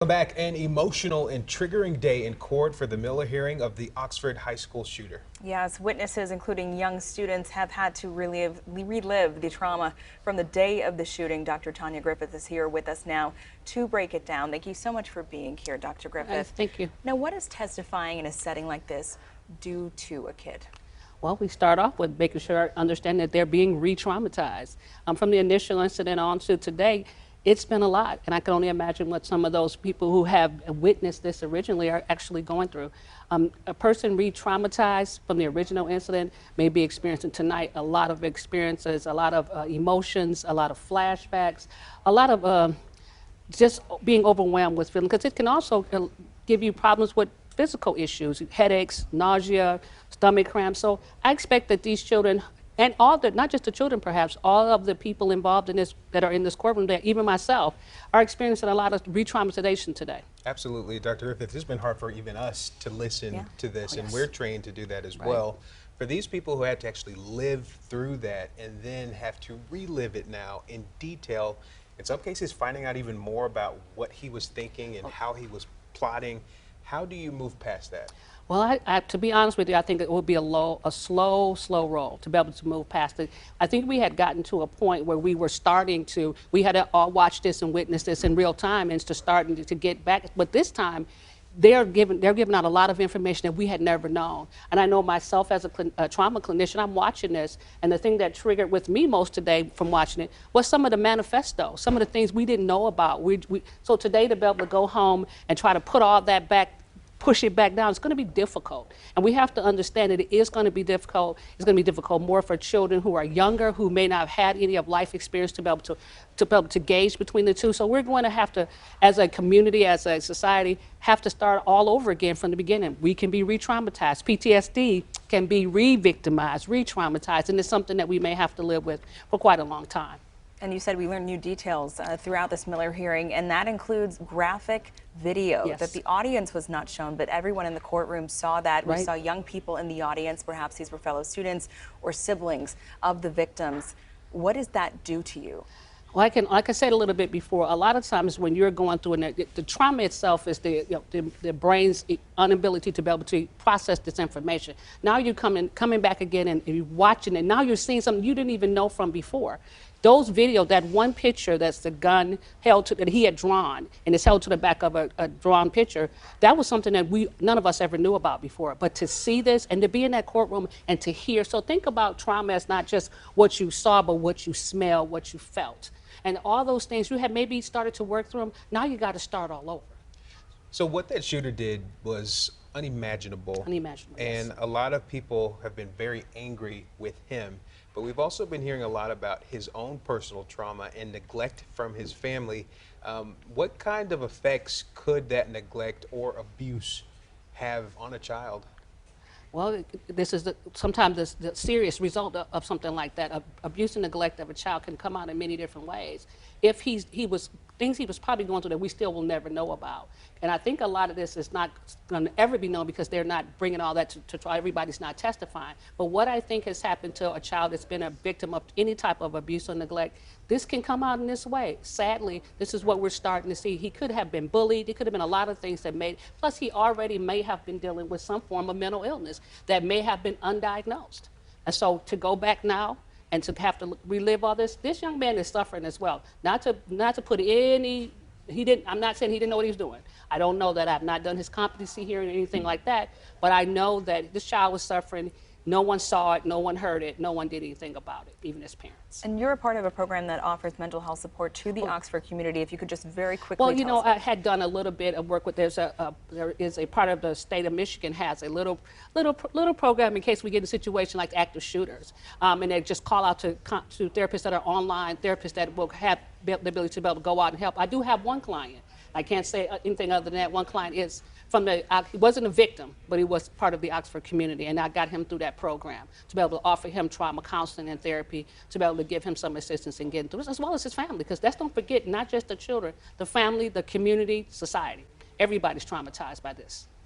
Welcome back. An emotional and triggering day in court for the Miller hearing of the Oxford High School shooter. Yes, witnesses, including young students, have had to relive the trauma from the day of the shooting. Dr. Tonya Griffith is here with us now to break it down. Thank you so much for being here, Dr. Griffith. Thank you. Now, what does testifying in a setting like this do to a kid? Well, we start off with making sure, understanding that they're being re-traumatized. From the initial incident on to today, it's been a lot, and I can only imagine what some of those people who have witnessed this originally are actually going through. A person re-traumatized from the original incident may be experiencing tonight a lot of experiences, a lot of emotions, a lot of flashbacks, a lot of just being overwhelmed with feeling, because it can also give you problems with physical issues, headaches, nausea, stomach cramps. So I expect that these children, and all the, not just the children perhaps, all of the people involved in this, that are in this courtroom, that even myself, are experiencing a lot of re-traumatization today. Absolutely, Dr. Griffith. It's been hard for even us to listen to this, and Yes. we're trained to do that as Right. well. For these people who had to actually live through that and then have to relive it now in detail, in some cases finding out even more about what he was thinking and how he was plotting, how do you move past that? Well, to be honest with you, I think it would be a slow roll to be able to move past it. I think we had gotten to a point where we were starting to, we had to all watch this and witness this in real time, and to starting to get back. But this time, they're giving out a lot of information that we had never known. And I know myself as a trauma clinician, I'm watching this, and the thing that triggered with me most today from watching it was some of the manifesto, some of the things we didn't know about. So today, to be able to go home and try to put all that back, push it back down, it's going to be difficult. And we have to understand that it is going to be difficult. It's going to be difficult more for children who are younger, who may not have had any of life experience to be able to gauge between the two. So we're going to have to, as a community, as a society, have to start all over again from the beginning. We can be re-traumatized. PTSD can be re-victimized, re-traumatized, and it's something that we may have to live with for quite a long time. And you said we learned new details throughout this Miller hearing, and that includes graphic video that the audience was not shown, but everyone in the courtroom saw that. We saw young people in the audience, perhaps these were fellow students or siblings of the victims. What does that do to you? Well, like I said a little bit before, a lot of times when you're going through, and the trauma itself is the brain's inability to be able to process this information. Now you're coming back again and you're watching it. Now you're seeing something you didn't even know from before. Those videos, that one picture that's the gun held to, that he had drawn, and it's held to the back of a drawn picture, that was something that none of us ever knew about before. But to see this and to be in that courtroom and to hear, so think about trauma as not just what you saw, but what you smelled, what you felt. And all those things, you had maybe started to work through them, now you got to start all over. So what that shooter did was unimaginable. Unimaginable, and yes. a lot of people have been very angry with him. But we've also been hearing a lot about his own personal trauma and neglect from his family. What kind of effects could that neglect or abuse have on a child? Well, this is sometimes the serious result of something like that. Abuse and neglect of a child can come out in many different ways. If things he was probably going through that we still will never know about. And I think a lot of this is not going to ever be known because they're not bringing all that to try. Everybody's not testifying. But what I think has happened to a child that's been a victim of any type of abuse or neglect, this can come out in this way. Sadly, this is what we're starting to see. He could have been bullied. It could have been a lot of things that plus he already may have been dealing with some form of mental illness that may have been undiagnosed. And so to go back now and to have to relive all this young man is suffering as well. Not to put any, I'm not saying he didn't know what he was doing. I don't know that. I've not done his competency hearing or anything like that, but I know that this child was suffering. No one saw it, no one heard it, no one did anything about it, even his parents. And you're a part of a program that offers mental health support to the Oxford community. If you could just very quickly Well, you know, tell us. I had done a little bit of work with, there is a part of the state of Michigan has a little program in case we get a situation like active shooters. And they just call out to therapists that are online, therapists that will have the ability to be able to go out and help. I do have one client. I can't say anything other than that. One client is he wasn't a victim, but he was part of the Oxford community, and I got him through that program to be able to offer him trauma counseling and therapy, to be able to give him some assistance in getting through this, as well as his family, because don't forget, not just the children, the family, the community, society. Everybody's traumatized by this.